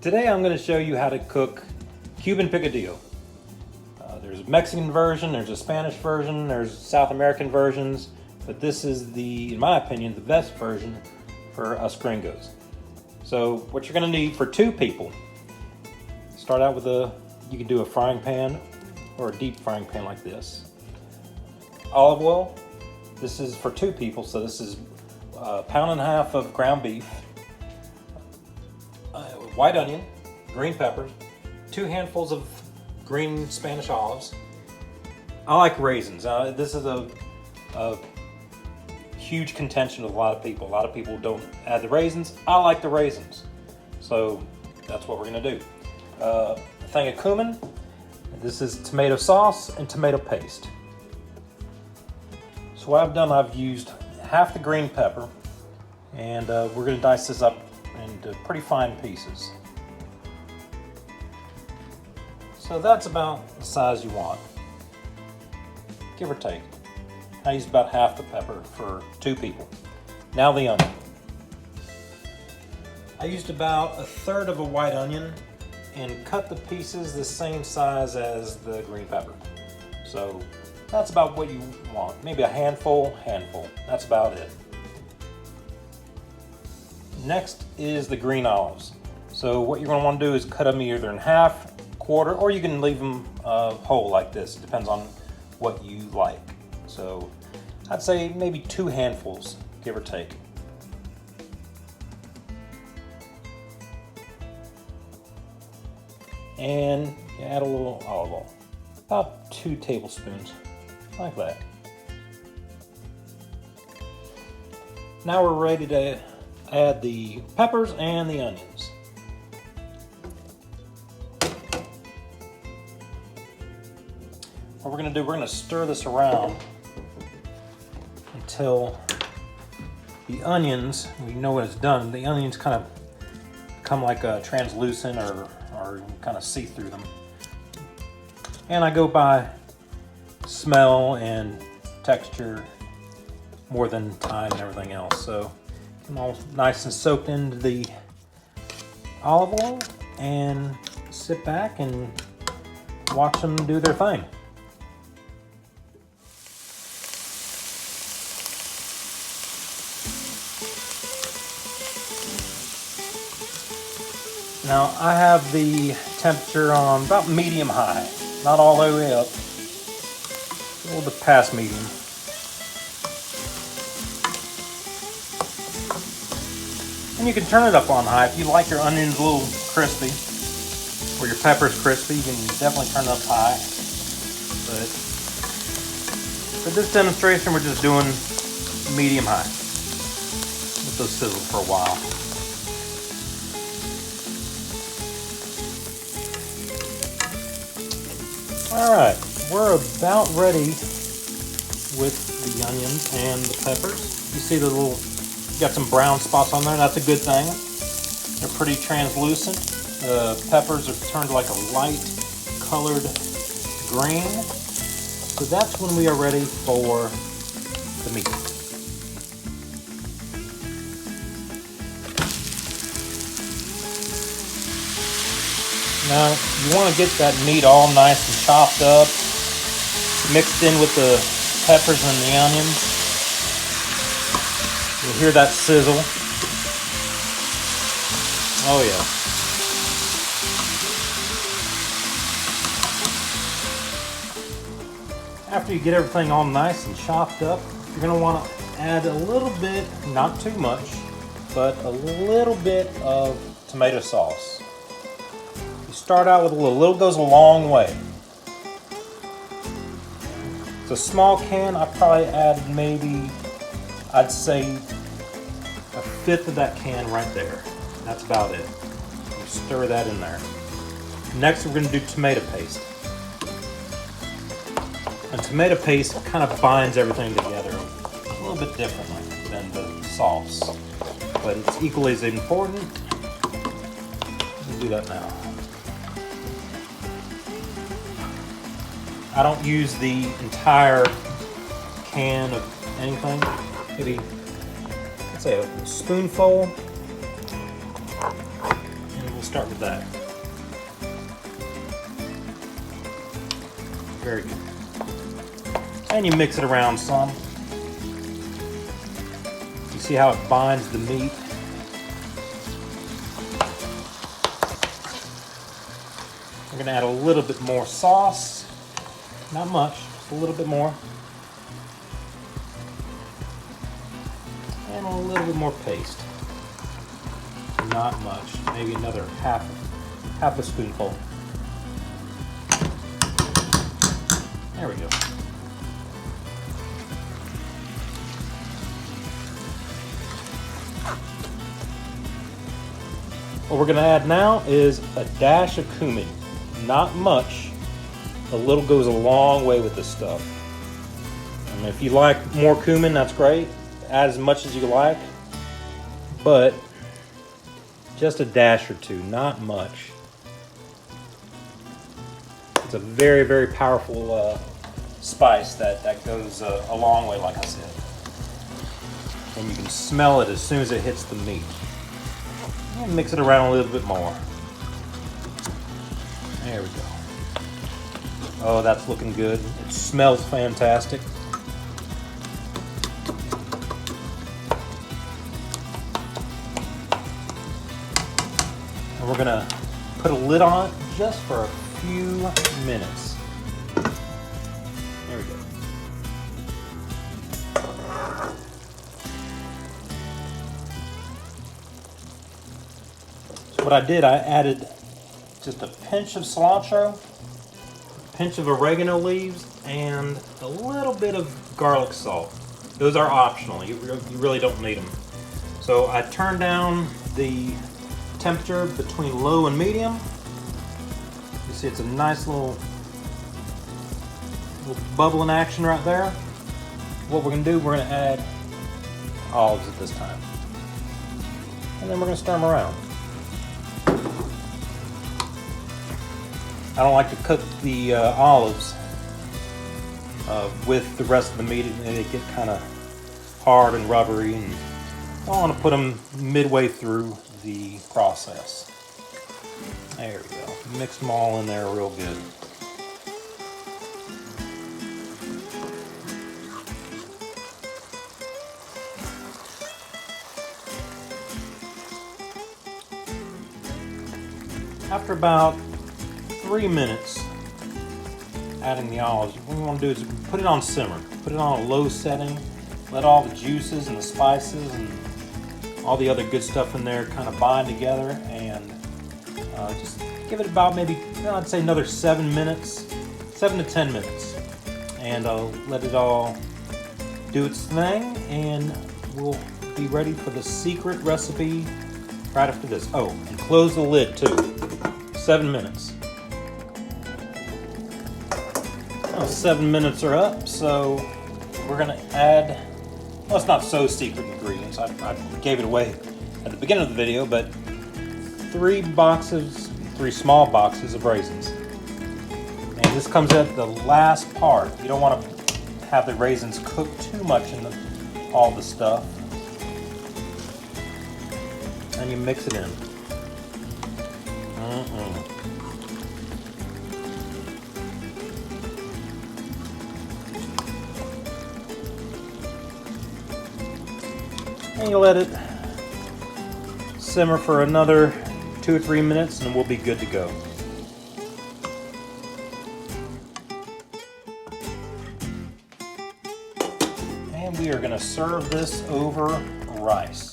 Today I'm going to show you how to cook Cuban picadillo. There's a Mexican version, there's a Spanish version, there's South American versions, but this is in my opinion, the best version for us gringos. So what you're going to need for two people, start out with you can do a frying pan or a deep frying pan like this. Olive oil, this is for two people, so this is a pound and a half of ground beef, white onion, green peppers, 2 handfuls of green Spanish olives. I like raisins. This is a huge contention with a lot of people. A lot of people don't add the raisins. I like the raisins. So that's what we're gonna do. A thing of cumin. This is tomato sauce and tomato paste. So what I've done, I've used half the green pepper, and we're gonna dice this up into pretty fine pieces. So that's about the size you want, give or take. I used about half the pepper for two people. Now the onion. I used about 1/3 of a white onion and cut the pieces the same size as the green pepper. So that's about what you want. Maybe a handful. That's about it. Next is the green olives. So what you're gonna wanna do is cut them either in half, quarter, or you can leave them whole like this. It depends on what you like. So I'd say maybe 2 handfuls, give or take. And you add a little olive oil, about 2 tablespoons, like that. Now we're ready to add the peppers and the onions. What we're going to do, we're going to stir this around until the onions, we know what it's done, the onions kind of become like translucent or kind of see through them. And I go by smell and texture more than time and everything else. So I'm all nice and soaked into the olive oil, and sit back and watch them do their thing. Now I have the temperature on about medium high, not all the way up, a little bit past medium. And you can turn it up on high if you like your onions a little crispy, or your peppers crispy. You can definitely turn it up high. But for this demonstration, we're just doing medium high. Let those sizzle for a while. All right, we're about ready with the onions and the peppers. You see the little, got some brown spots on there. That's a good thing. They're pretty translucent. The peppers are turned like a light colored green. So that's when we are ready for the meat. Now, you want to get that meat all nice and chopped up, mixed in with the peppers and the onions. You'll hear that sizzle. Oh yeah. After you get everything all nice and chopped up, you're going to want to add a little bit, not too much, but a little bit of tomato sauce. Start out with a little goes a long way. It's a small can. I probably added maybe, I'd say, 1/5 of that can right there. That's about it. You stir that in there. Next, we're going to do tomato paste. And tomato paste kind of binds everything together a little bit differently than the sauce, but it's equally as important. We'll do that now. I don't use the entire can of anything. Maybe, let's say a spoonful. And we'll we'll start with that. Very good. And you mix it around some. You see how it binds the meat. We're going to add a little bit more sauce. Not much, just a little bit more. And a little bit more paste. Not much, maybe another half a spoonful. There we go. What we're going to add now is a dash of cumin. Not much. A little goes a long way with this stuff. I mean, if you like more cumin, that's great. Add as much as you like. But just a dash or two, not much. It's a very, very powerful spice that goes a long way, like I said. And you can smell it as soon as it hits the meat. And mix it around a little bit more. There we go. Oh, that's looking good. It smells fantastic. And we're gonna put a lid on it just for a few minutes. There we go. So what I did, I added just a pinch of cilantro, a pinch of oregano leaves, and a little bit of garlic salt. Those are optional. You really don't need them. So I turned down the temperature between low and medium. You see it's a nice little bubbling action right there. What we're going to do, we're going to add olives at this time. And then we're going to stir them around. I don't like to cook the olives with the rest of the meat. They get kind of hard and rubbery, and I want to put them midway through the process. There we go. Mix them all in there real good. After about 3 minutes adding the olives, what we want to do is put it on simmer. Put it on a low setting. Let all the juices and the spices and all the other good stuff in there kind of bind together, and just give it about maybe, I'd say another 7 minutes, 7 to 10 minutes. And I'll let it all do its thing, and we'll be ready for the secret recipe right after this. Oh, and close the lid too. 7 minutes. Well, 7 minutes are up, so we're gonna add, well, it's not so secret ingredients. I gave it away at the beginning of the video, but 3 small boxes of raisins. And this comes at the last part. You don't want to have the raisins cook too much in all the stuff. And you mix it in. And you let it simmer for another 2 or 3 minutes, and we'll be good to go. And we are going to serve this over rice.